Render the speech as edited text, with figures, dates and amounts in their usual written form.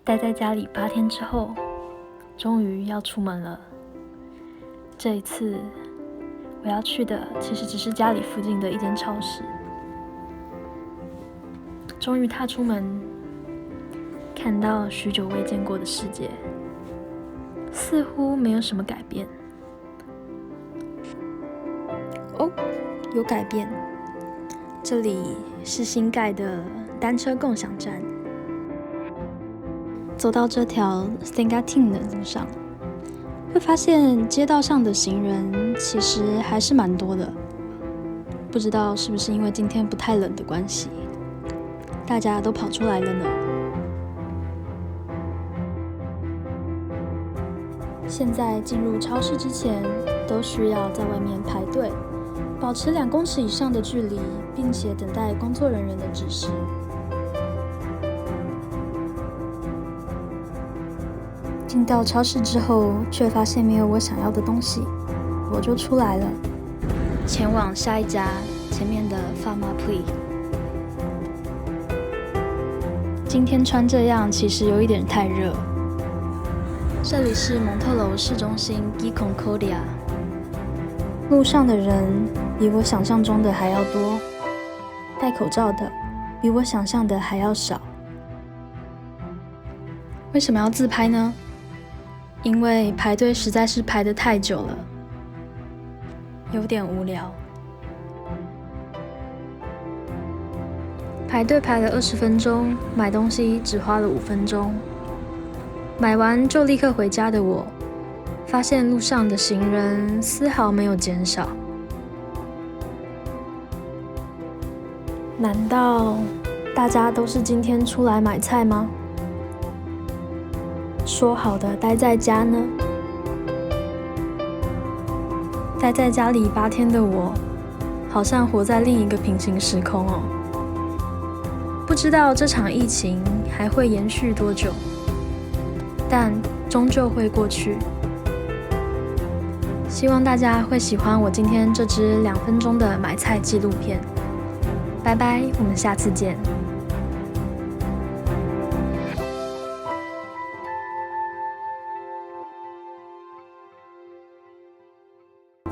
待在家里8天之后，终于要出门了。这一次我要去的其实只是家里附近的一间超市。终于踏出门，看到许久未见过的世界，似乎没有什么改变。哦，有改变。这里是新盖的单车共享站。走到这条 Sengating 的路上，会发现街道上的行人其实还是蛮多的。不知道是不是因为今天不太冷的关系，大家都跑出来了呢。现在进入超市之前，都需要在外面排队，保持2公尺以上的距离，并且等待工作人员的指示。进到超市之后，却发现没有我想要的东西，我就出来了，前往下一家前面的 Pharmaprix。今天穿这样其实有一点太热。这里是蒙特楼市中心 Gui Concordia， 路上的人比我想象中的还要多，戴口罩的比我想象的还要少。为什么要自拍呢？因为排队实在是排得太久了，有点无聊。排队排了20分钟，买东西只花了5分钟。买完就立刻回家的我，发现路上的行人丝毫没有减少。难道大家都是今天出来买菜吗？说好的待在家呢？待在家里8天的我，好像活在另一个平行时空哦。不知道这场疫情还会延续多久，但终究会过去。希望大家会喜欢我今天这支2分钟的买菜纪录片。拜拜，我们下次见。